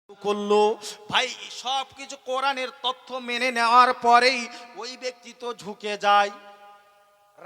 করলো ভাই, সব কিছু কোরআনের তথ্য মেনে নেওয়ার পরেই ওই ব্যক্তি তো ঝুঁকে যায়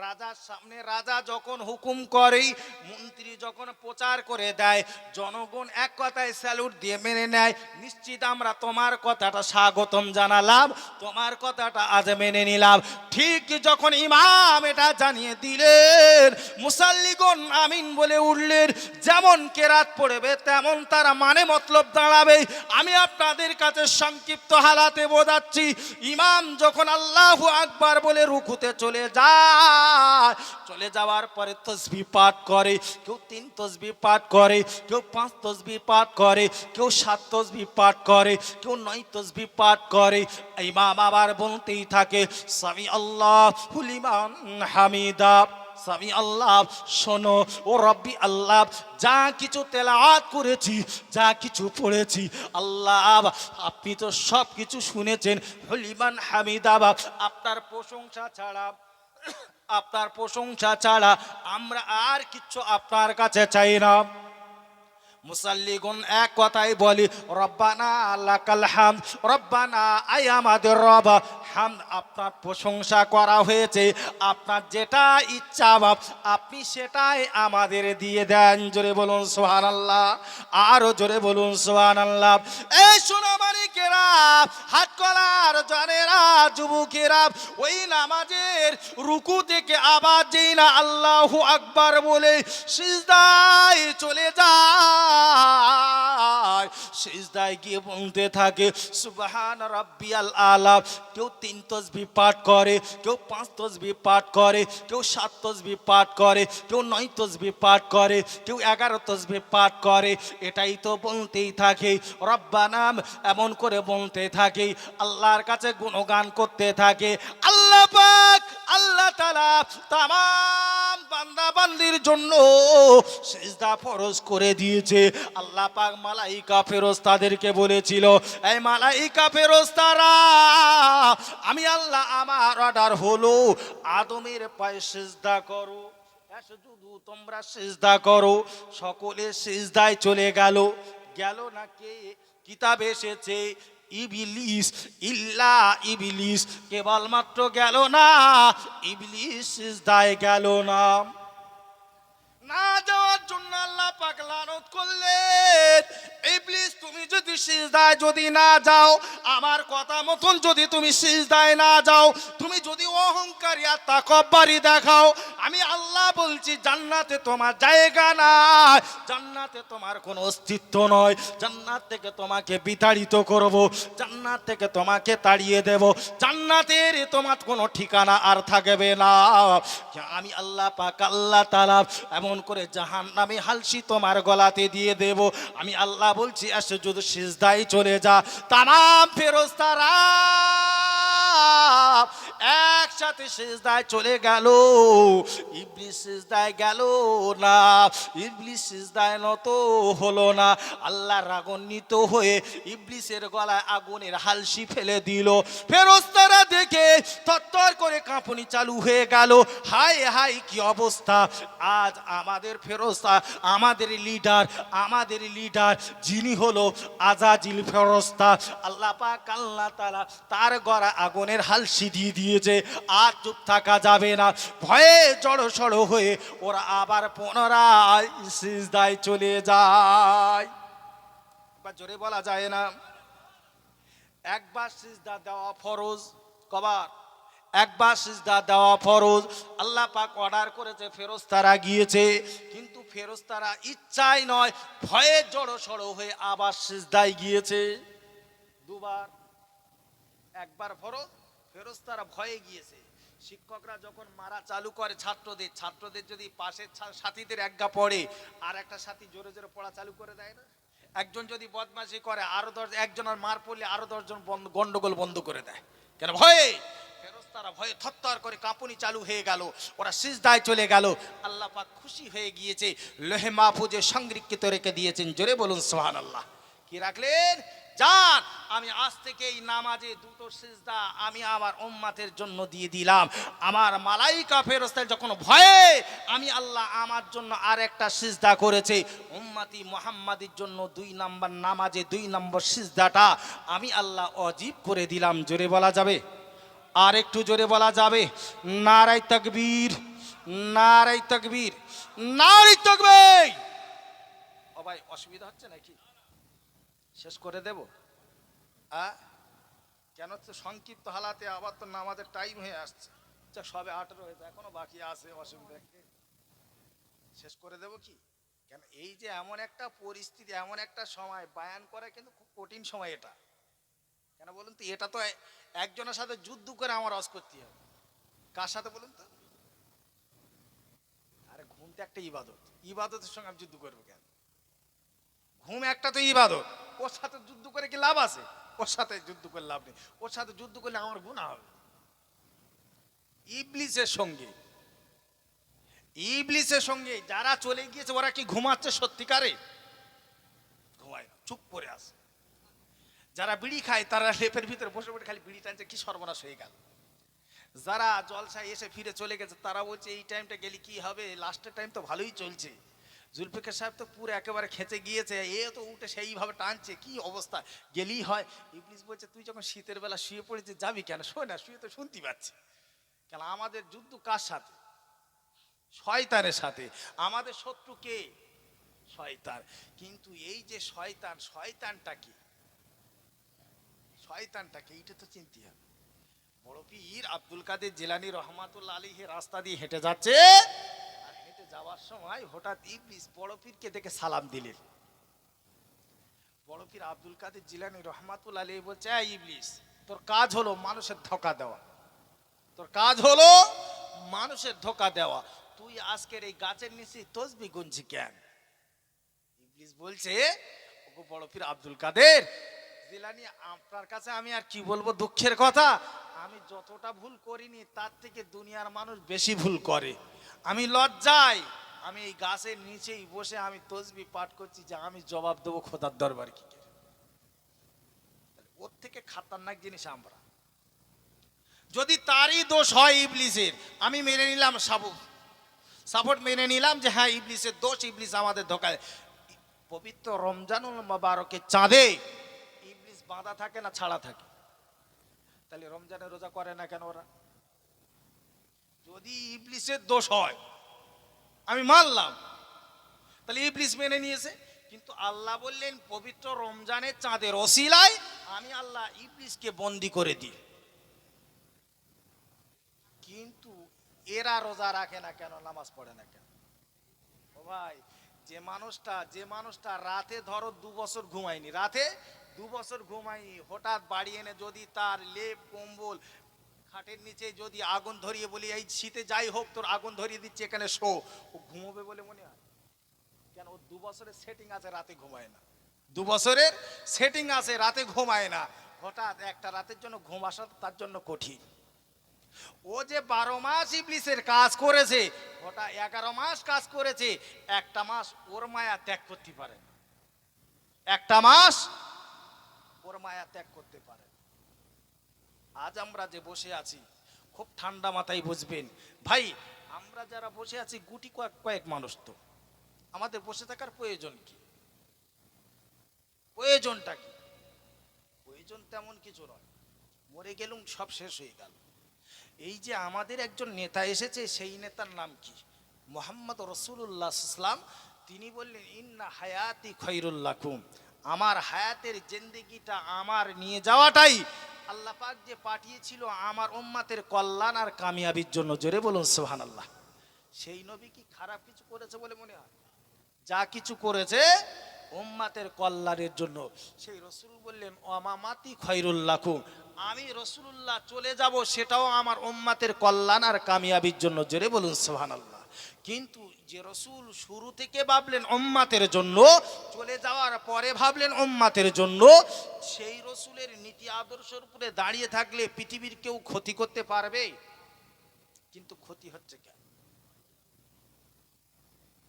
রাজার সামনে। রাজা যখন হুকুম করে, মন্ত্রী যখন প্রচার করে দেয়, জনগণ এক কথায় স্যালুট দিয়ে মেনে নেয়। নিশ্চিত আমরা তোমার কথাটা স্বাগতম জানালাম, তোমার কথাটা আজ মেনে নিলাম। ঠিক যখন ইমাম এটা জানিয়ে দিলেন, মুসাল্লিগণ আমিন বলে উঠলেন। যেমন কেরাত পড়বে তেমন তারা মানে মতলব দাঁড়াবে। আমি আপনাদের কাছে সংক্ষিপ্ত হালাতে বোঝাচ্ছি। ইমাম যখন আল্লাহু আকবার বলে রুকুতে চলে যায়, চলে যাওয়ার পরে তাসবিহ পাঠ করে। কেউ 3 তাসবিহ পাঠ করে, কেউ 5 তাসবিহ পাঠ করে, কেউ 7 তাসবিহ পাঠ করে, কেউ 9 তাসবিহ পাঠ করে। ইমাম আবার বলতেই থাকে, সামি আল্লাহু লিমান হামিদা, সামি আল্লাহ, শোনো ও রব্বি আল্লাহ, যা কিছু তেলাওয়াত করেছি, যা কিছু পড়েছি, আল্লাহ আপনি তো সব কিছু শুনেছেন। লিমান হামিদা, আপনার প্রশংসা ছাড়া, আপনার প্রশংসা ছাড়া আমরা আর কিচ্ছু আপনার কাছে চাই না। মুসাল্লিগণ এক কথাই বলি, রব্বানা লাকাল হামদ, রব্বানা আই আমাদের রব, হামদ আপনার প্রশংসা করা হয়েছে, আপনার যেটা ইচ্ছা আপনি সেটাই আমাদের দিয়ে দেন। জোরে বলুন সুবহানাল্লাহ, আরো জোরে বলুন সুবহানাল্লাহ। এই সোনামানিকেরা, হাত কলার জানেরা, যুবকেরা, ওই নামাজের রুকু থেকে আবার যেই না আল্লাহু আকবার বলে সিজদায় চলে যায়, সিজদায় গিয়ে বলতে থাকে সুবহান রাব্বিয়াল আলা। কেউ 3 তাসবিহ পাঠ করে, কেউ 5 তাসবিহ পাঠ করে, কেউ 7 তাসবিহ পাঠ করে, কেউ 9 তাসবিহ পাঠ করে, কেউ 11 তাসবিহ পাঠ করে। এটাই তো বলতেই থাকে রব্বানা, এমন করে বলতে থাকে, আল্লাহর কাছে গুণগান করতে থাকে। আল্লাহ পাক, আল্লাহ তাআলা তামাম বান্দা বান্দির জন্য সিজদা ফরজ করে দিয়েছে। আল্লাহ পাক মালাইকা ফেরেশতাদেরকে বলেছিল, এই মালাইকা ফেরেশতারা, আমি আল্লাহ আমার অর্ডার হলো আদমের পায়ে সিজদা করো, শুধু তোমরা সিজদা করো। সকলে সিজদায় চলে গেল। গেল না কে? কিতাবে এসেছে ইবলিস, ইল্লা ইবলিস, কেবলমাত্র গেল না, ইবলিস সিজদায় গেল না। না যাওয়ার জন্য আল্লাহ পাক লানত করলেন, ইবলিস তুমি যদি সিজদায় যদি না যাও, আমার কথা মতন যদি তুমি সিজদায় না যাও, তুমি যদি অহংকারী আর তাকব্বুরি দেখাও, আমি আল্লাহ বলছি জান্নাতে তোমার জায়গা নাই, জান্নাতে তোমার কোনো অস্তিত্ব নয়, জান্নাত থেকে তোমাকে বিতাড়িত করব, জান্নাত থেকে তোমাকে তাড়িয়ে দেব, জান্নাতের তোমার কোনো ঠিকানা আর থাকবে না। আমি আল্লাহ পাক আল্লাহ তাআলা এমন করে জাহান্নামে হালসি তোমার গলাতে দিয়ে দেব। আমি আল্লাহ বলছি সুজুদ সিজদায় চলে যা। তামাম ফেরেশতারা একসাথে সিজদায় চলে গেল, ইবলিস সিজদায় গেল না, ইবলিস সিজদায় নত হলো না। আল্লাহ রাগান্বিত হয়ে ইবলিসের গলায় আগুনের হালসি ফেলে দিল। ফেরেশতারা দেখে থরথর করে কাঁপুনি চালু হয়ে গেল। হায় হায় কি অবস্থা! আজ আমাদের ফেরেশতা, আমাদের লিডার যিনি হলো আজাজিল ফেরেশতা, আল্লাহ পাক আল্লাহ তাআলা তার গলা আগুনের হালসি দিয়ে দিয়েছে। আর চুপ থাকা যাবে না। ভয়ে জড়সড় হয়ে ওরা আবার পুনরায় সিজদায় চলে যায়। বা জোরে বলা যায় না, একবার সিজদা দেওয়া ফরজ। কবার? একবার সিজদা দেওয়া ফরজ। আল্লাহ পাক অর্ডার করেছে, ফেরেশতারা গিয়েছে, কিন্তু ফেরেশতারা ইচ্ছায় নয়, ভয়ে জড়সড় হয়ে আবার সিজদায় গিয়েছে দুবার। একবার ফরজ, ফেরেশতারা ভয়ে গিয়েছে। শিক্ষকরা যখন মারা চালু করে ছাত্রদের যদি পাশের সাথীদের একগা পড়ে, আর একটা সাথী জোরে জোরে পড়া চালু করে দেয় না? একজন যদি বদমাশি করে, আরো 10 একজনের মার পড়লে আরো 10 জন গন্ডগোল বন্ধ করে দেয়। কেন? ভয়ে। ফেরেশতারা ভয়ে থরথর করে কাঁপুনি চালু হয়ে গেল, ওরা সিজদায় চলে গেল। আল্লাহ পাক খুশি হয়ে গিয়েছে, লোহে মাহফুজে সংরক্ষিত রেখে দিয়েছেন। জোরে বলুন সুবহানাল্লাহ। কি রাখলেন? জান আমি আজ থেকে এই নামাজে দুটো সিজদা আমি আমার উম্মতের জন্য দিয়ে দিলাম। আমার মালাইকা ফেরেশতা যখন ভয়ে আমি আল্লাহ আমার জন্য আর একটা সিজদা করেছে, উম্মতি মুহাম্মাদির জন্য 2 নাম্বার নামাজে 2 নম্বর সিজদাটা আমি আল্লাহ ওয়াজিব করে দিলাম। জোরে বলা যাবে? আর একটু জোরে বলা যাবে? নারায়ে তাকবীর, নারায়ে তাকবীর, নারায়ে তাকবীর। ও ভাই অসুবিধা হচ্ছে নাকি? শেষ করে দেব? কেন তো সংক্ষিপ্ত হালাতে আবার তো নামাজের টাইম হয়ে আসছে। সবে 18 হয়েছে, এখনো বাকি আছে, অসুবিধা কি? শেষ করে দেব কি? কেন এই যে এমন একটা পরিস্থিতি, এমন একটা সময় বায়ান করা কিন্তু খুব কঠিন সময় এটা। কেন বলুন তো? এটা তো একজনের সাথে যুদ্ধ করে আমার রস করতে হবে। কার সাথে বলুন তো? আরে ঘুম তো একটা ইবাদত, ইবাদতের সঙ্গে আমি যুদ্ধ করবো কেন? ঘুম একটা তো ইবাদত, ওর সাথে যুদ্ধ করে কি লাভ আছে? ওর সাথে যুদ্ধ করে লাভ নেই। ওর সাথে যুদ্ধ করলে আমার গুনাহ হবে। ইবলিসের সঙ্গে, ইবলিসের সঙ্গে যারা চলে গিয়েছে ওরা কি ঘুমাচ্ছে সত্যিকারে? ঘুমায় না, চুপ করে আছে। যারা বিড়ি খায় তারা লেপের ভিতরে বসে বসে খালি বিড়ি টানছে, কি সর্বনাশ হয়ে গেল। যারা জলসায় এসে ফিরে চলে গেছে তারা বলছে এই টাইমটা গেলে কি হবে, লাস্টের টাইম তো ভালোই চলছে। জুলফিকার সাহেব তো পুরো একেবারে খেঁচে গিয়েছে, এ তো উঠে সেইভাবে টানছে, কি অবস্থা, গেলেই হয়। ইবলিস বলছে তুই যখন শীতের বেলা শুয়ে পড়েছিস যাবি কেন? শোয় না, শুয়ে তো শুনতে পাচ্ছি। কেন আমাদের যুদ্ধ কার সাথে? শয়তানের সাথে। আমাদের শত্রু কে? শয়তান। কিন্তু এই যে শয়তান, শয়তানটা কি? শয়তানটা কি এটা তো চিনতে হবে। বড় পীর আব্দুল কাদের জিলানী রহমাতুল্লাহ আলাইহি রাস্তা দিয়ে হেঁটে যাচ্ছে, আর হেঁটে যাওয়ার সময় হঠাৎ ইবলিস বড় পীরকে দেখে সালাম দিলেন। বড় পীর আব্দুল কাদের জিলানী রহমাতুল্লাহ আলাইহি বলছে, এই ইবলিস, তোর কাজ হলো মানুষের ধোঁকা দেওয়া, তোর কাজ হলো মানুষের ধোঁকা দেওয়া। তুই আজকের এই গাছের নিচে তসবিহ গুনছি কেন? ইবলিস বলছে, ওগো বড় পীর আব্দুল কাদের জিলানী, আপনার কাছে আমি আর কি বলবো দুঃখের কথা, আমি যতটা ভুল করিনি তার থেকে দুনিয়ার মানুষ বেশি ভুল করে। আমি লজ্জায় আমি এই গাছের নিচেই বসে আমি তসবিহ পাঠ করছি যে আমি জবাব দেবো খোদার দরবার কি করে। ওর থেকে খাতারনাক জিনিস আমরা। যদি তারই দোষ হয় ইবলিসের, আমি মেনে নিলাম, সাপোর্ট মেনে নিলাম যে হ্যাঁ ইবলিসের দোষ, ইবলিস আমাদের ধোঁকায়। পবিত্র রমজানুল মুবারকের চাঁদে ইবলিস বাঁধা থাকে না ছাড়া থাকে? তাহলে রমজানে রোজা করে না কেন ওরা? যদি ইবলিসের দোষ হয় আমি মানলাম, তাহলে ইবলিস মেনে নিয়েছে। কিন্তু আল্লাহ বললেন পবিত্র রমজানের চাঁদের ওসিলায় আমি আল্লাহ ইবলিসকে বন্দী করে দিই। কিন্তু এরা রোজা রাখে না কেন, নামাজ পড়ে না কেন? ও ভাই, যে মানুষটা রাতে ধরো 2 বছর ঘুমায়নি, রাতে 2 বছর ঘুমায়নি, হঠাৎ বাড়ি এনে যদি তার লেপ কম্বল খাটের নিচে যদি আগুন ধরিয়ে বলি এই শীতে যাই হোক তোর আগুন ধরিয়ে দিচ্ছে এখানে শো, ও ঘুমোবে বলে মনে হয়? কেন? ও 2 বছরের সেটিং আছে, রাতে ঘুমায় না। 2 বছরের সেটিং আছে, রাতে ঘুমায় না। হঠাৎ একটা রাতের জন্য ঘুম আসা তার জন্য কঠিন। ও যে 12 মাস ইবলিসের কাজ করেছে, ওটা 11 মাস কাজ করেছে, একটা মাস ওর মায়া ত্যাগ করতে পারে না। একটা মাস ওর মায়া ত্যাগ করতে পারে। আজ আমরা যে বসে আছি খুব ঠান্ডা মাথায় বুঝবেন ভাই, আমরা যারা বসে আছি গুটি কয়েক মানুষ, তো আমাদের বসে থাকার প্রয়োজন কি? প্রয়োজনটা কি? প্রয়োজন তেমন কিছু নয়, মরে গেলুম সব শেষ হয়ে গেল। এই যে আমাদের একজন নেতা এসেছে, সেই নেতার নাম কি? মুহাম্মদ রাসূলুল্লাহ সাল্লাল্লাহু আলাইহি ওয়াসাল্লাম। তিনি বললেন ইন্না হায়াতি খায়রুল লাকুম, আমার হায়াতের জিন্দেগিটা আমার নিয়ে যাওয়াটাই আল্লাহ পাক যে পাঠিয়েছিল আমার উম্মতের কল্যাণ আর কামিয়াবির জন্য। জোরে বলুন সুবহানাল্লাহ। সেই নবী কি খারাপ কিছু করেছে বলে মনে হয়? যা কিছু করেছে উম্মতের কল্যাণের জন্য। সেই রাসূল বললেন ওয়ামামাতি খায়রুল লাকুম, আমি রাসূলুল্লাহ চলে যাব সেটাও আমার উম্মতের কল্যাণ আর কামিয়াবির জন্য। জোরে বলুন সুবহানাল্লাহ। কিন্তু যে রাসূল শুরু থেকে ভাবলেন উম্মতের জন্য, চলে যাওয়ার পরে ভাবলেন উম্মতের জন্য, সেই রাসূলের নীতি আদর্শের উপরে দাঁড়িয়ে থাকলে পৃথিবীর কেউ ক্ষতি করতে পারবে? কিন্তু ক্ষতি হচ্ছে কেন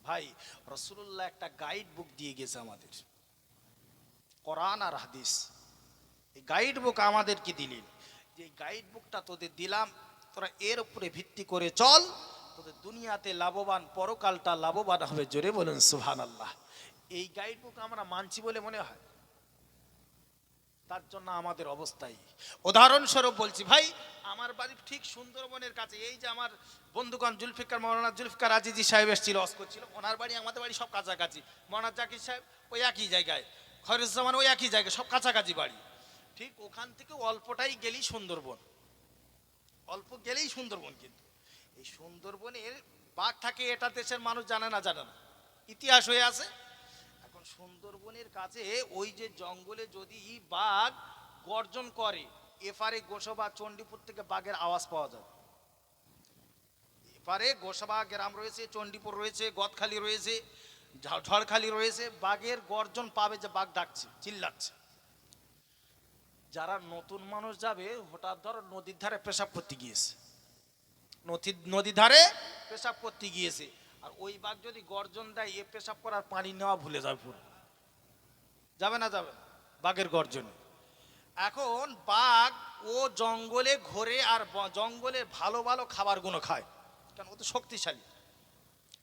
ভাই? রাসূলুল্লাহ একটা গাইড বুক দিয়ে গেছে আমাদের, কোরআন আর হাদিস। এই গাইড বুক আমাদের কি দিলেন, যে গাইড বুকটা তোদের দিলাম, তোরা এর উপরে ভিত্তি করে চল, তোদের দুনিয়াতে লাভবান, পরকালটা লাভবান হবে। জোরে বলুন সুবহানাল্লাহ। এই গাইড বুক আমরা মানছি বলে মনে হয়? তার জন্য আমাদের অবস্থাই। উদাহরণস্বরূপ বলছি ভাই, আমার বাড়ি ঠিক সুন্দরবনের কাছে। এই যে আমার বন্ধুগণ জুলফিকার, মৌলানা জুলফিকার আজিজি সাহেব এসেছিল, অস করছিল, ওনার বাড়ি আমাদের বাড়ি সব কাছাকাছি। মৌলানা জাকির সাহেব ওই একই জায়গায়, খয়রুজ্জামান ওই একই জায়গায়, সব কাছাকাছি বাড়ি। ঠিক ওখান থেকে অল্পটাই গেলেই সুন্দরবন, অল্প গেলেই সুন্দরবন। কিন্তু এই সুন্দরবনের বাঘ থাকে, এটা দেশের মানুষ জানে না, জানে না, ইতিহাস হয়ে আছে। এখন সুন্দরবনের কাছে ওই যে জঙ্গলে যদি বাঘ গর্জন করে, এপারে গোসাবা চণ্ডীপুর থেকে বাঘের আওয়াজ পাওয়া যায়। এপারে গোসাবা গ্রাম রয়েছে, চণ্ডীপুর রয়েছে, গদখালি রয়েছে, ঝড়খালি রয়েছে, বাঘের গর্জন পাবে যে বাঘ ডাকছে, চিল্লাচ্ছে। যারা নতুন মানুষ যাবে, হঠাৎ ধরো নদীর ধারে পেশাব করতে গিয়েছে, নদীর ধারে পেশাব করতে গিয়েছে, আর ওই বাঘ যদি গর্জন দেয়, এ পেশাব করার পানি নেওয়া ভুলে যাবে, পুরো যাবে না, যাবে না বাঘের গর্জনে। এখন বাঘ ও জঙ্গলে ঘোরে, আর জঙ্গলে ভালো ভালো খাবারগুলো খায়, কারণ ও তো শক্তিশালী,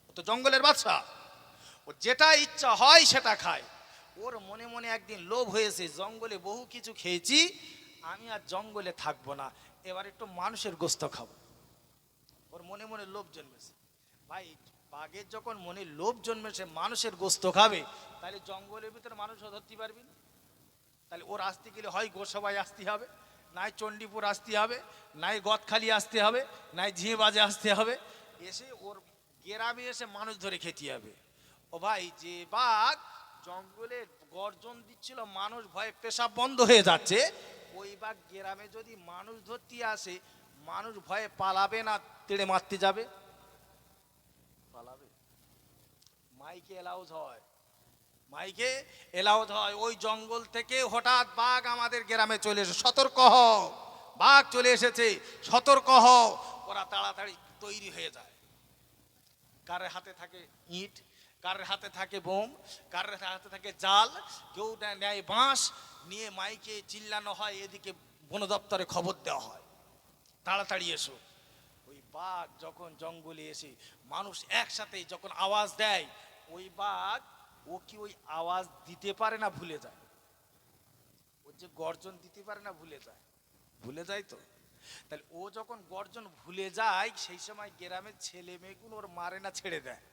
ও তো জঙ্গলের বাদশা, ও যেটা ইচ্ছা হয় সেটা খায়। ওর মনে মনে একদিন লোভ হয়েছে, জঙ্গলে বহু কিছু খেয়েছি, আমি আর জঙ্গলে থাকবো না, এবার একটু মানুষের গোস্ত খাবো। ওর মনে মনে লোভ জন্মেছে। ভাই, বাঘের যখন মনে লোভ জন্মেছে মানুষের গোস্ত খাবে, তাহলে জঙ্গলের ভিতরে মানুষও ধরতে পারবি না। তাহলে ওর আসতে গেলে হয় গোসাবাই আসতে হবে, নাই চণ্ডীপুর আসতে হবে, নাই গদখালি আসতে হবে, নাই ঝিঁবাজে আসতে হবে, এসে ওর গ্রামে এসে মানুষ ধরে খেতে হবে। ও ভাই, যে বাঘ জঙ্গলে গর্জন দিচ্ছিল, মানুষ ভয়ে পেশাব বন্ধ হয়ে যাচ্ছে, ওই বাঘ গ্রামে যদি মানুষ ধরতে আসে, মানুষ ভয়ে পালাবে না তেড়ে মারতে যাবে? পালাবে। মাইকে এলাউজ হয়, মাইকে এলাউড হয়, ওই জঙ্গল থেকে হঠাৎ বাঘ আমাদের গ্রামে চলে এসে, সতর্ক হও, বাঘ চলে এসেছে, সতর্ক হও। ওরা তাড়াতাড়ি তৈরি হয়ে যায়। কারের হাতে থাকে ইট, কারের হাতে থাকে বোম, কারের হাতে থাকে জাল, কেউ নেয় বাঁশ, নিয়ে মাইকে চিল্লানো হয়, এদিকে বন দপ্তরে খবর দেওয়া হয়, তাড়াতাড়ি এসো। ওই বাঘ যখন জঙ্গলে এসে মানুষ একসাথে যখন আওয়াজ দেয়, ওই বাঘ ও কি ওই আওয়াজ দিতে পারে না ভুলে যায়? ও যে গর্জন দিতে পারে না ভুলে যায়, ভুলে যায় তো। তাহলে ও যখন গর্জন ভুলে যায়, সেই সময় গ্রামের ছেলে মেয়েগুলো ওর মারে না, ছেড়ে দেয়।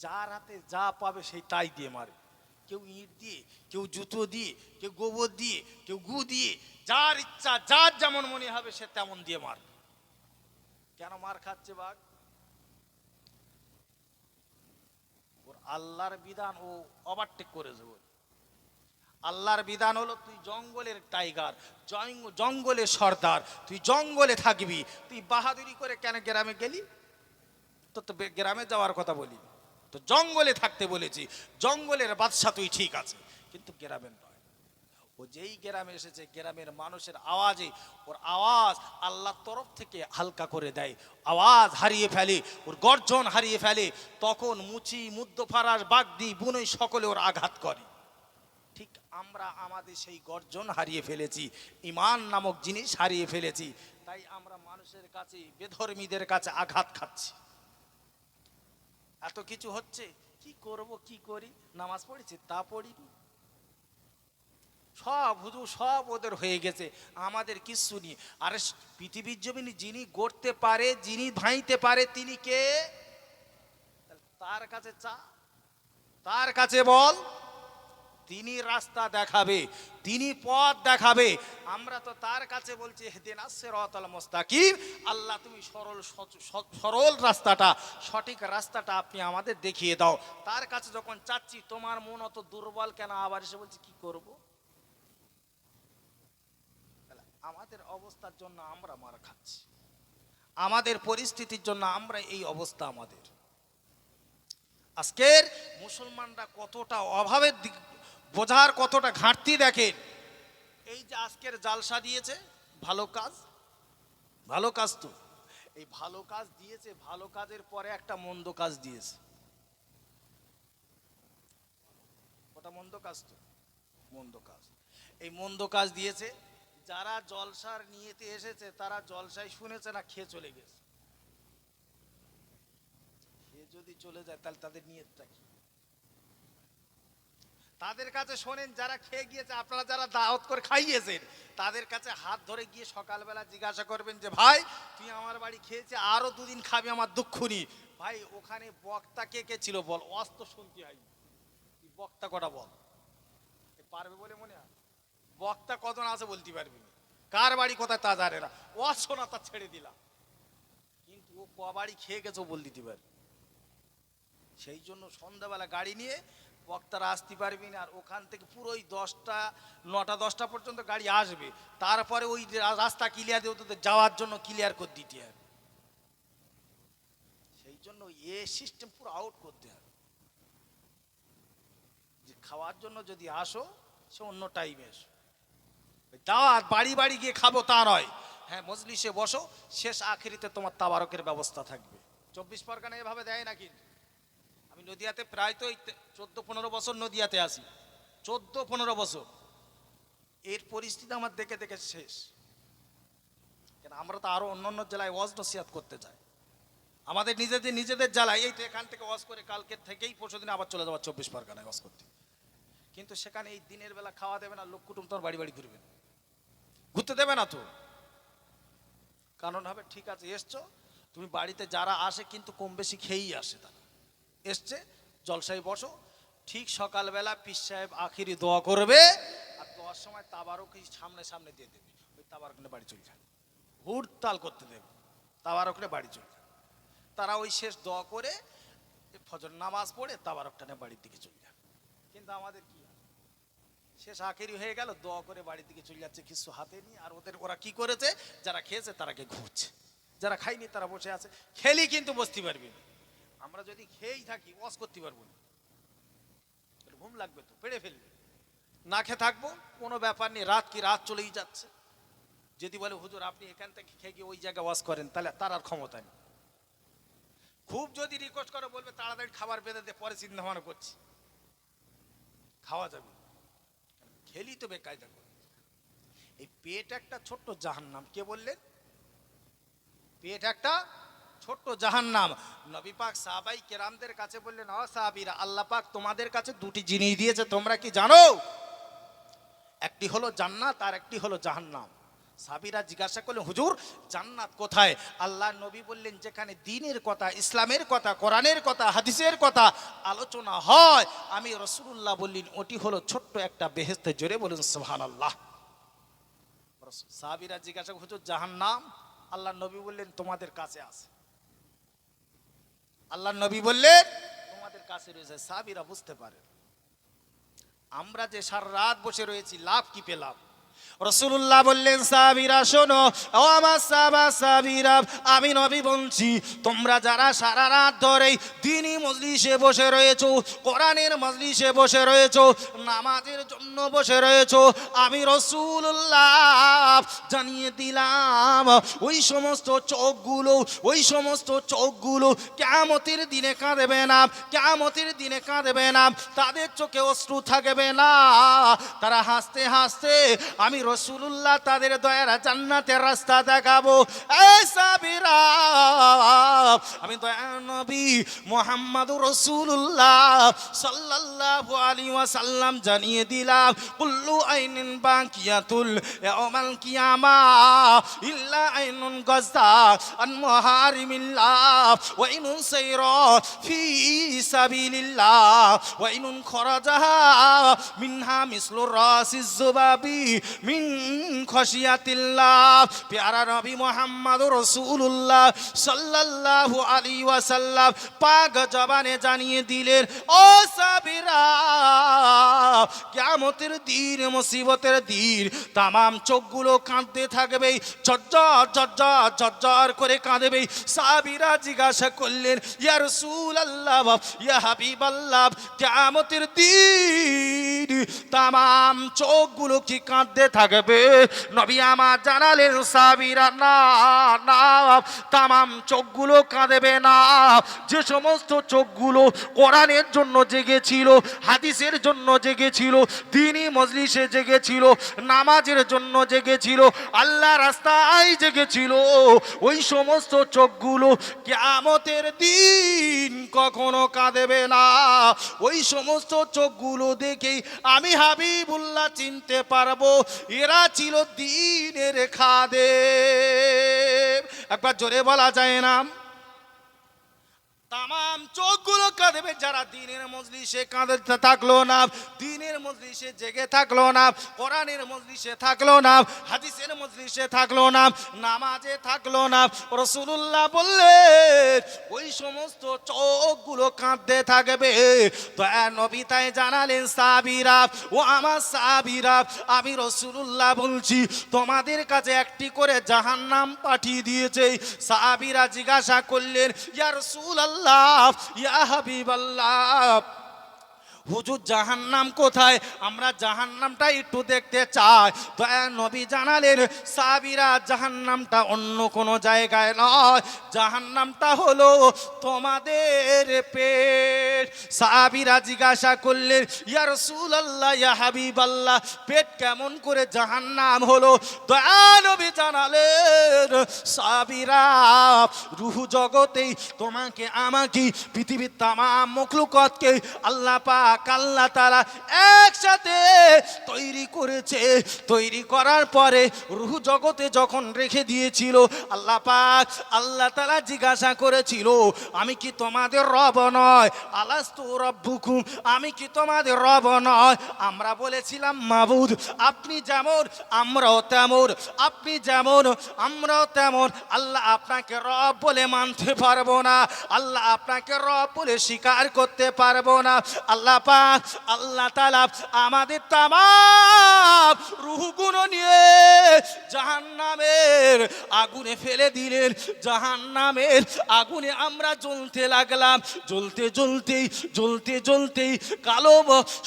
যার হাতে যা পাবে সেই তাই দিয়ে মারে, কেউ ইট দিয়ে, কেউ জুতো দিয়ে, কেউ গোবর দিয়ে, কেউ গু দিয়ে, যার ইচ্ছা, যার যেমন মনে হবে সে তেমন দিয়ে মার। কেন মার খাচ্ছে বাঘ? ওর আল্লাহর বিধান ও ওভারটেক করেছে। আল্লাহর বিধান হলো, তুই জঙ্গলের টাইগার, জঙ্গলের সর্দার, তুই জঙ্গলে থাকবি। তুই বাহাদুরি করে কেন গ্রামে গেলি? তো গ্রামে যাওয়ার কথা বলি, তো জঙ্গলে থাকতে বলেছি, জঙ্গলের বাদশা তুই, ঠিক আছে, কিন্তু গ্রামের নয়। ও যেই গ্রামে এসেছে, গ্রামের মানুষের আওয়াজে ওর আওয়াজ আল্লাহর তরফ থেকে হালকা করে দেয়, আওয়াজ হারিয়ে ফেলে, ওর গর্জন হারিয়ে ফেলে। তখন মুচি, মুদ্দ, ফারাস, বাগদি, বুনই সকলে ওর আঘাত করে। ঠিক আমরা আমাদের সেই গর্জন হারিয়ে ফেলেছি, ঈমান নামক জিনিস হারিয়ে ফেলেছি, তাই আমরা মানুষের কাছে, বেধর্মীদের কাছে আঘাত খাচ্ছি। এত কিছু হচ্ছে, কি করব, কি করি? নামাজ পড়েছি, তা পড়িনি, সব হুজুর সব ওদের হয়ে গেছে, আমাদের কিচ্ছু নেই। আরে পৃথিবীর জমিনে যিনি গড়তে পারে, যিনি ভাঙতে পারে, তিনি কে? তার কাছে চা, তার কাছে বল, তিনি রাস্তা দেখাবে, তিনি পথ দেখাবে। আমরা তো তার কাছে বলছি, ইহদিনাস সিরাতাল মুস্তাকিম, আল্লাহ তুমি সরল সরল রাস্তাটা, সঠিক রাস্তাটা আপনি আমাদের দেখিয়ে দাও। তার কাছে যখন চাচ্ছি, তোমার মন অত দুর্বল কেন? আবার এসে বলছি কি করব? আমাদের অবস্থার জন্য আমরা মার খাচ্ছি, আমাদের পরিস্থিতির জন্য আমরা এই অবস্থা আমাদের। আজকের মুসলমানরা কতটা অভাবের দিক, বোঝার কতটা ঘাটতি দেখেন। এই যে আজকের জালসা দিয়েছে, ভালো কাজ, ভালো কাজ তো, এই ভালো কাজ দিয়েছে, ভালো কাজের পরে একটা মন্দ কাজ দিয়েছে। ওটা মন্দ কাজ তো, মন্দ কাজ। এই মন্দ কাজ দিয়েছে। যারা জলসার নিয়েতে এসেছে তারা জলসায় শুনেছে না খেয়ে চলে গেছে। খেয়ে যদি চলে যায় তাহলে তাদের নিয়তটা কি? তাদের কাছে শোনেন, যারা খেয়ে গিয়েছে, আপনারা যারা দাওয়াত করে খাইয়েছেন তাদের কাছে হাত ধরে গিয়ে সকালবেলা জিজ্ঞাসা করবেন যে ভাই তুই আমার বাড়ি খেয়েছে, আরো দুদিন খাবি, আমার দুঃখ নি। ভাই ওখানে বক্তা কে কে ছিল বল, অস্ত শুনতে হয়, বক্তা কটা বল, পারবে বলে মনে হয়? বক্তা কজন আছে বলতে পারবি না, কার বাড়ি কোথায় তা জানে না, অশোনা তা ছেড়ে দিলাম, কিন্তু ও ক বাড়ি খেয়ে গেছে বল দিতে পারবে। সেই জন্য সন্ধ্যাবেলা গাড়ি নিয়ে বক্তারা আসতে পারবি না, আর ওখান থেকে পুরো ওই 9টা-10টা পর্যন্ত গাড়ি আসবে, তারপরে ওই রাস্তা ক্লিয়ার দিয়ে ওদের যাওয়ার জন্য ক্লিয়ার করে দিতে হবে। সেই জন্য এ সিস্টেম পুরো আউট করতে হবে, যে খাওয়ার জন্য যদি আসো সে অন্য টাইমে এসো, দাওয়াত বাড়ি বাড়ি গিয়ে খাবো তা নয়। হ্যাঁ মজলিসে বসো, শেষ আখেরিতে তোমার তাবারকের ব্যবস্থা থাকবে। 24 পরগনা এভাবে দেয় না, কিন্তু আমি নদিয়াতে প্রায় তো 14-15 বছর নদিয়াতে আসি, 14-15 বছর, এর পরিস্থিতি আমার দেখে দেখে শেষ। কেন আমরা তো আরো অন্যান্য জেলায় ওয়াজ নসিহত করতে যাই, আমাদের নিজেদের জেলায় এই তো এখান থেকে ওয়াজ করে কালকের থেকেই পরশুদিন আবার চলে যাওয়া 24 পরগনায় ওয়াজ করতে, কিন্তু সেখানে এই দিনের বেলা খাওয়া দেবে না, লোক কুটুম তোর বাড়ি বাড়ি ঘুরবে, ঘুরতে দেবে না তো। কারণ হবে ঠিক আছে এসছো তুমি, বাড়িতে যারা আসে কিন্তু কম বেশি খেয়েই আসে, তারা এসছে জলসায় বসো, ঠিক সকালবেলা পীর সাহেব আখিরি দোয়া করবে, আর দোয়ার সময় তাবারক সামনে সামনে দিয়ে দেবে, ওই তাবারক বাড়ি চলে যায়, হুড়তাল করতে দেবে, তাবারক বাড়ি চলে যায়। তারা ওই শেষ দোয়া করে ফজর নামাজ পড়ে তাবারকটা বাড়ির দিকে চলে যায়। কিন্তু আমাদের কি শেষ আখেরি হয়ে গেল, দোয়া করে বাড়ির দিকে চলে যাচ্ছে কিছু হাতে নিয়ে, আর ওরা কি করেছে, যারা খেয়েছে তারা কে ঘুরছে, যারা খায়নি তারা বসে আছে। খেলি কিন্তু বসতে পারবি না, আমরা যদি খেয়েই থাকি ওয়াজ করতে পারবো না, ঘুম লাগবে তো পেড়ে ফেলবে, না খেয়ে থাকবো কোনো ব্যাপার নেই, রাত কি রাত চলেই যাচ্ছে। যদি বলে হুজুর আপনি এখান থেকে খেয়ে গিয়ে ওই জায়গায় ওয়াজ করেন, তাহলে তার আর ক্ষমতা নেই। খুব যদি রিকোয়েস্ট করে বলবে তাড়াতাড়ি খাবার বেঁধে দে, পরে চিন্তা ভাবনা করছি, খাওয়া যাবে, খেলি তো বেকায়দা করে। এই পেট একটা ছোট্ট জাহান্নাম, কে বললেন? পেট একটা ছোট্ট জাহান্নাম। নবী পাক সাহাবাই কেরামদের কাছে বললেন, ও সাহাবীরা, আল্লাহ পাক তোমাদের কাছে দুটি জিনিস দিয়েছে, তোমরা কি জানো? একটি হলো জান্নাত আর একটি হলো জাহান্নাম। সাহাবীরা জিজ্ঞাসা করলেন, হুজুর জান্নাত কোথায়? আল্লাহ নবী বললেন, যেখানে দ্বীনের কথা, ইসলামের কথা, কোরআনের কথা, হাদিসের কথা আলোচনা হয়, আমি রাসূলুল্লাহ বললেন ওটি হলো ছোট্ট একটা বেহেশতে। জোরে বলুন সুবহানাল্লাহ। সাহাবীরা জিজ্ঞাসা, হুজুর জাহান্নাম? আল্লাহ নবী বললেন তোমাদের কাছে আছে। আল্লাহ নবী বললেন তোমাদের কাছে রয়েছে। সাহাবীরা বুঝতে পারে আমরা যে সারা রাত বসে রয়েছি লাভ কি পেলাম। রাসূলুল্লাহ বললেন, সাহাবীরা শোনো, ও আমার সাহাবীরা, আমি নবী বলছি, তোমরা যারা সারা রাত ধরে দ্বীনি মজলিসে বসে রয়েছো, কোরআনের মজলিসে বসে রয়েছো, নামাজের জন্য বসে রয়েছো, আমি রাসূলুল্লাহ জানিয়ে দিলাম ওই সমস্ত চোখগুলো কিয়ামতের দিনে কাঁদবে না, কিয়ামতের দিনে কাঁদবে না, তাদের চোখে অশ্রু থাকবে না, তারা হাসতে হাসতে আমি রাসূলুল্লাহ তাদের দয়ার জান্নাতের রাস্তা দেখাবো। এই সাহাবীরা, আমি দয়ার নবী মুহাম্মদুর রাসূলুল্লাহ সাল্লাল্লাহু আলাইহি ওয়াসাল্লাম জানিয়ে দিলাম, কুল্লু আইনিন বাকিয়াতুল ইয়াউমাল কিয়ামা ইল্লা আইনুন গাজা আন মুহারিমিল্লাহ ওয়া ইনুন সাইরা ফি সাবিলিল্লাহ ওয়া ইনুন খরাজাহা মিনহা মিসলু রাসিজ যুবাবি মিন খাশিয়াতিল্লাহ। প্যারা নবী মুহাম্মদুর রাসূলুল্লাহ সাল্লাল্লাহু আলাইহি ওয়াসাল্লাম পাক জবানে জানিয়ে দিলেন, ও সাহাবীরা, কিয়ামতের দিন, মুসিবতের দিন তামাম চোখগুলো কাঁদতে থাকবে, ঝরঝর করে কাঁদবে। সাহাবীরা জিজ্ঞাসা করলেন, ইয়া রাসূলুল্লাহ, ইয়া হাবিবাল্লাহ, কিয়ামতের দিন তামাম চোখগুলো কি কাঁদতে থাকবে। নবী আমার জানালেন সাহাবীরা না না, তামাম চোখগুলো কাঁদবে না। যে সমস্ত চোখগুলো কোরআনের জন্য জেগেছিল, হাদিসের জন্য জেগেছিল, দ্বীনি মজলিসে জেগেছিল, নামাজের জন্য জেগেছিল, আল্লাহ রাস্তায় জেগেছিল, ওই সমস্ত চোখগুলো কিয়ামতের দিন কখনো কাঁদবে না। ওই সমস্ত চোখগুলো দেখেই আমি হাবিবুল্লাহ চিনতে পারবো এরা ছিল দ্বীনের খাদেম। একবার জোরে বলা যায় না? তামাম চোখগুলো কাঁদবে যারা দ্বীনের মজলিসে কাঁদতে থাকলো না, দ্বীনের মজলিসে জেগে থাকলো না, কোরআনের মজলিসে থাকলো না, হাদিসের মজলিসে থাকলো না, নামাজে থাকলো না। রাসূলুল্লাহ বললেন ওই সমস্ত চোখগুলো কাঁদতে থাকবে। তো নবী তাই জানালেন সাহাবীরা, ও আমার সাহাবীরা, আমি রাসূলুল্লাহ বলছি তোমাদের কাছে একটি করে জাহান্নাম পাঠিয়ে দিয়েছে। সাহাবীরা জিজ্ঞাসা করলেন, ইয়া রাসূলুল্লাহ, ইয়া হাবিবাল্লাহ, হুজুর জাহান্নাম কোথায়? আমরা জাহান্নামটা একটু দেখতে চাই। তো নবী জানালেন সাহাবীরা জাহান্নামটা অন্য কোনো জায়গায় নয়, জাহান্নামটা হলো তোমাদের পেট। সাহাবীরা জিজ্ঞাসা করলেন, ইয়া রাসূলুল্লাহ, ইয়া হাবিবাল্লাহ, পেট কেমন করে জাহান্নাম হলো? তো নবী জানালেন সাহাবীরা রূহ জগতেই তোমাকে আমাকে পৃথিবীর তামাম মখলুকাতকে আল্লাহ পাক আল্লাহ তাআলা একসাথে তৈরি করেছে। তৈরি করার পরে রূহ জগতে যখন রেখে দিয়েছিল আল্লাহ পাক আল্লাহ তাআলা জিজ্ঞাসা করেছিল, আমি কি তোমাদের রব নয়? আলাস্তু রাব্বুকুম, আমি কি তোমাদের রব নয়? আমরা বলেছিলাম মাবুদ আপনি যেমন আমরাও তেমন, আপনি যেমন আমরাও তেমন। আল্লাহ আপনাকে রব বলে মানতে পারবো না, আল্লাহ আপনাকে রব বলে স্বীকার করতে পারবো না। আল্লাহ পাক আল্লাহ তাআলা আমাদের তামাম রূহগুলো নিয়ে জাহান্নামের আগুনে ফেলে দিলেন। জাহান্নামের আগুনে আমরা জ্বলতে লাগলাম। জ্বলতে জ্বলতেই জ্বলতে জ্বলতেই কালো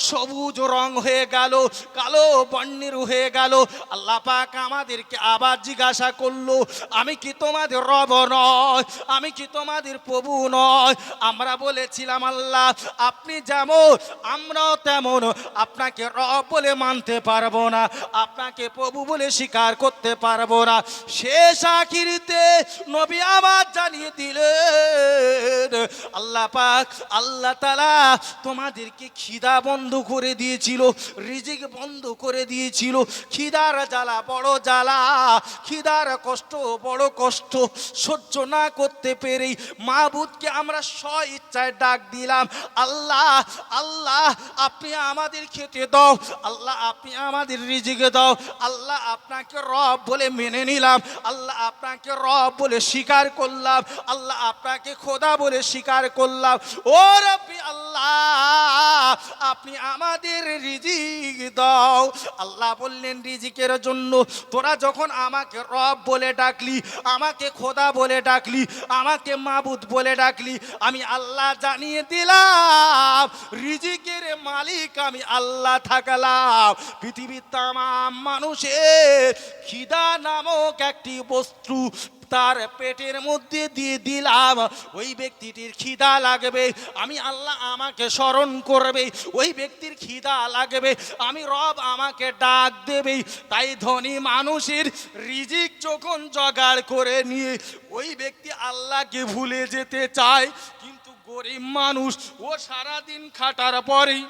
সবুজ রং হয়ে গেল, কালো বর্ণের হয়ে গেল। আল্লাহ পাক আমাদেরকে আবার জিজ্ঞাসা করলো, আমি কি তোমাদের রব নয়? আমি কি তোমাদের প্রভু নয়? আমরা বলেছিলাম আল্লাহ আপনি যেমন আমরাও তেমন, আপনাকে রব বলে মানতে পারবো না, আপনাকে প্রভু বলে স্বীকার করতে পারবো না। শেষ আখিরিতে নবী আবার জানিয়ে দিলেন আল্লাহ পাক আল্লাহ তাআলা তোমাদেরকে খিদা বন্ধ করে দিয়েছিল, রিজিক বন্ধ করে দিয়েছিল। খিদার জ্বালা বড় জ্বালা, খিদার কষ্ট বড় কষ্ট, সহ্য না করতে পেরেই মাবুদকে আমরা স্ব ইচ্ছায় ডাক দিলাম, আল্লাহ আল্লাহ আপনি আমাদের খেতে দাও, আল্লাহ আপনি আমাদের রিজিকে দাও। আল্লাহ আপনাকে রব বলে মেনে নিলাম, আল্লাহ আপনাকে রব বলে স্বীকার করলাম, আল্লাহ আপনাকে খোদা বলে স্বীকার করলাম। ও রব্বি আল্লাহ আপনি আমাদের রিজিক দাও। আল্লাহ বললেন রিজিকের জন্য তোরা যখন আমাকে রব বলে ডাকলি, আমাকে খোদা বলে ডাকলি, আমাকে মাবুদ বলে ডাকলি, আমি আল্লাহ জানিয়ে দিলাম রিজিকের মালিক আমি আল্লাহ থাকলাম। পৃথিবীর তামাম মানুষের খিদা নামক একটি বস্তু তার পেটের মধ্যে দিয়ে দিলাম, ওই ব্যক্তিটির খিদা লাগবে, আমি আল্লাহ আমাকে স্মরণ করবে, ওই ব্যক্তির খিদা লাগবে, আমি রব আমাকে ডাক দেবে। তাই ধনী মানুষের রিজিক যখন জোগাড় করে নিয়ে ওই ব্যক্তি আল্লাহকে ভুলে যেতে চায়, কিন্তু গরিব মানুষ ও সারাদিন খাটার পরেই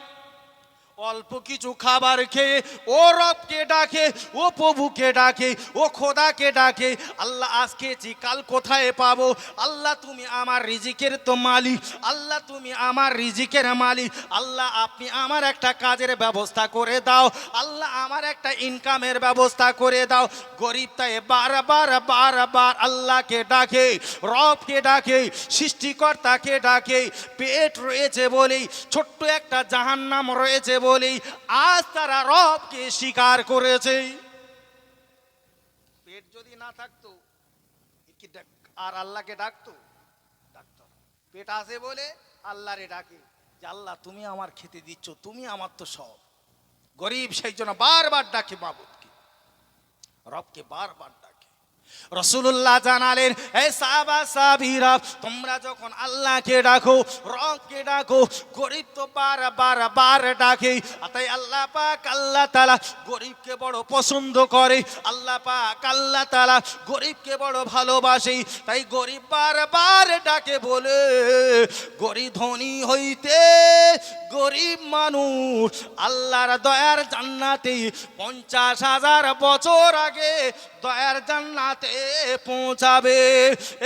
অল্প কিছু খাবার খেয়ে ও রবকে ডাকে, ও প্রভুকে ডাকে, ও খোদাকে ডাকে, আল্লাহ আজ খেয়েছি কাল কোথায় পাবো? আল্লাহ তুমি আমার রিজিকের তো মালিক, আল্লাহ তুমি আমার রিজিকের মালিক, আল্লাহ আপনি আমার একটা কাজের ব্যবস্থা করে দাও, আল্লাহ আমার একটা ইনকামের ব্যবস্থা করে দাও। গরিব তাই বারবার বারবার আল্লাহকে ডাকে, রবকে ডাকে, সৃষ্টিকর্তাকে ডাকে। পেট রয়েছে বলেই, ছোট্ট একটা জাহান্নাম রয়েছে বলেই আজ তারা রবকে স্বীকার করেছে। পেট যদি না থাকতো আর আল্লাহকে ডাকতো? ডাকতো না। পেট আছে বলে আল্লাহরে ডাকে যে আল্লাহ তুমি আমার খেতে দিচ্ছ, তুমি আমার তো সব। গরিব সেই জন্য বারবার ডাকে মাবুদকে। রবকে বারবার ডাকে। রাসূলুল্লাহ জানালেন, এই সাহাবা সাহাবীরা, তোমরা যখন আল্লাহকে ডাকো, রবকে ডাকো, গরিব তো বারবার ডাকে। তাই আল্লাহ পাক আল্লাহ তাআলা গরিবকে বড় পছন্দ করে, আল্লাহ পাক আল্লাহ তাআলা গরিবকে বড় ভালোবাসে। তাই গরিব বারবার ডাকে বলে গরিব ধনী হইতে গরিব মানুষ আল্লাহর দয়ার জান্নাতে 50,000 বছর আগে দয়ার জান্নাতে পৌঁছাবে।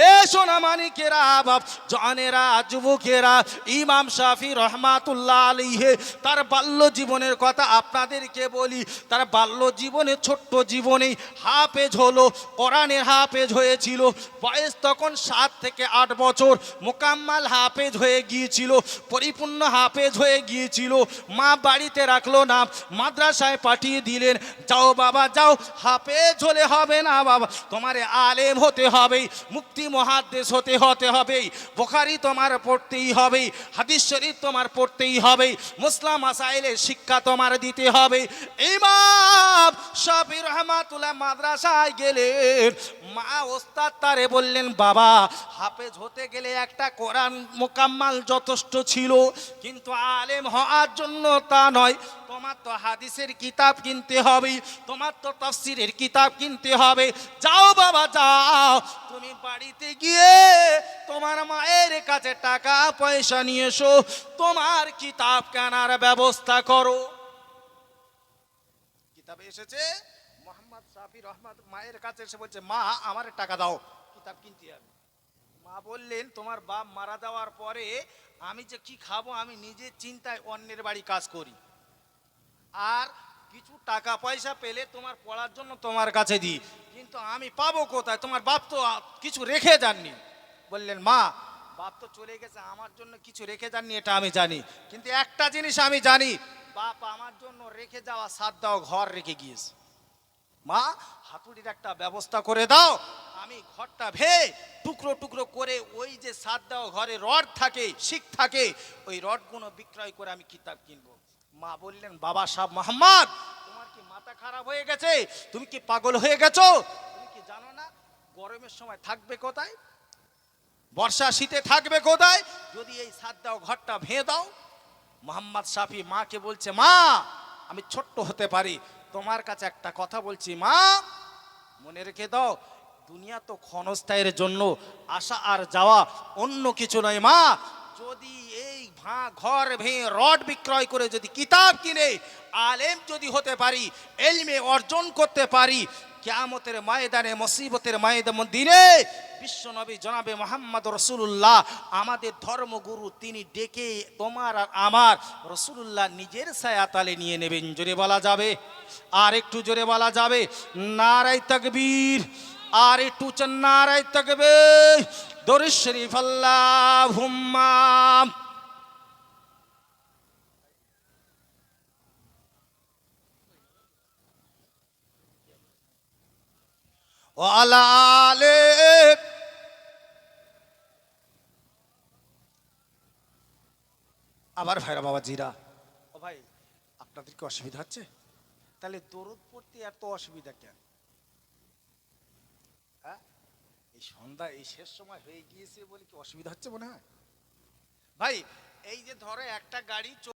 এ সোনা মানিকেরা, বাপ জানেরা, যুবকেরা, ইমাম শাফি রহমাতুল্লাহ আলাইহি তার বাল্য জীবনের কথা আপনাদেরকে বলি। তার বাল্য জীবনে, ছোট্ট জীবনে হাফেজ হলো, কোরআনের হাফেজ হয়েছিল। বয়স তখন 7 থেকে 8 বছর, মোকাম্মাল হাফেজ হয়ে গিয়েছিল, পরিপূর্ণ হাফেজ হয়ে গিয়েছিল। মা বাড়িতে রাখলো না, মাদ্রাসায় পাঠিয়ে দিলেন, যাও বাবা যাও, হাফেজ হলে হবে না বাবা, তোমার আলেম হতে হবে, মুফতি মুহাদ্দিস হতে হবে, বুখারী তোমার পড়তেই হবে, হাদিস শরীফ তোমার পড়তেই হবে, মুসলিম মাসাইলের শিক্ষা তোমার দিতে হবে। ইমাম শাফি রহমাতুল্লাহ মাদ্রাসায় গেলেন, মা ওস্তাদ তারে বললেন, বাবা হাফেজ হতে গেলে একটা কোরআন মোকাম্মাল যথেষ্ট ছিল, কিন্তু আলেম হওয়ার জন্য তা নয়, তোমার তো হাদিসের কিতাব কিনতে হবে, তোমার তো তাফসীরের কিতাব কিনতে হবে। যাও বাবা যাও, তুমি বাড়িতে গিয়ে তোমার মায়ের কাছে টাকা পয়সা নিয়ে এসো, তোমার কিতাব কেনার ব্যবস্থা করো। কিতাবে এসেছে, মোহাম্মদ শাফি রহমত মায়ের কাছে এসে বলছে, মা আমার টাকা দাও, কিতাব কিনতে হবে। মা বললেন, তোমার বাপ মারা যাওয়ার পরে আমি যে কি খাবো আমি নিজের চিন্তায় অন্যের বাড়ি কাজ করি, আর কিছু টাকা পয়সা পেলে তোমার পড়ার জন্য তোমার কাছে দিই, কিন্তু আমি পাবো কোথায়? তোমার বাপ তো কিছু রেখে যাননি। বললেন, মা বাপ তো চলে গেছে, আমার জন্য কিছু রেখে যাননি এটা আমি জানি, কিন্তু একটা জিনিস আমি জানি, বাপ আমার জন্য রেখে যাওয়া সাত দাও ঘর রেখে গিয়েছে। মা হাতুড়ির একটা ব্যবস্থা করে দাও, আমি ঘরটা ভেঙে টুকরো টুকরো করে ওই যে সাত দাও ঘরে রড থাকে, শিক থাকে, ওই রডগুলো বিক্রয় করে আমি কিতাব কিনবো। মা বললেন, বাবা সাহেব মোহাম্মদ, তোমার কি মাথা খারাপ হয়ে গেছে? তুমি কি পাগল হয়ে গেছো? তুমি কি জানো না গরমের সময় থাকবে কোথায়, বর্ষা শীতে থাকবে কোথায়? যদি এই সাত দাও ঘরটা ভেঙে দাও। মোহাম্মদ শাফি মাকে বলছে, মা আমি ছোট্ট হতে পারি, তোমার কাছে একটা কথা বলছি মা, মনে রেখে দাও, দুনিয়া তো ক্ষণস্থায়ের জন্য, আসা আর যাওয়া, অন্য কিছু নয়। মা যদি এই ঘর ভেঙে রড বিক্রয় করে যদি কিতাব কিনে আলেম যদি হতে পারি, এলমে অর্জন করতে পারি, কিয়ামতের ময়দানে, মুসিবতের দিনে বিশ্বনবী জনাবে মুহাম্মদ রাসূলুল্লাহ আমাদের ধর্মগুরু, তিনি ডেকে তোমার আর আমার রাসূলুল্লাহ নিজের ছায়াতলে নিয়ে নেবেন। জোরে বলা যাবে? আর একটু জোরে বলা যাবে? নারায়ে তাকবীর! আর একটু নারায়ে তাকবীর! দরুদ শরীফ আল্লাহুম্মা ওয়া আলা আলে। আবার ভাইরা বাবা জিরা, ও ভাই আপনাদের কি অসুবিধা হচ্ছে? তাহলে দরুদ পড়তে এত অসুবিধা কেন? হ্যাঁ, এই সন্ধ্যা এই শেষ সময় হয়ে গিয়েছে বলে কি অসুবিধা হচ্ছে মনে হয়? ভাই এই যে ধরো একটা গাড়ি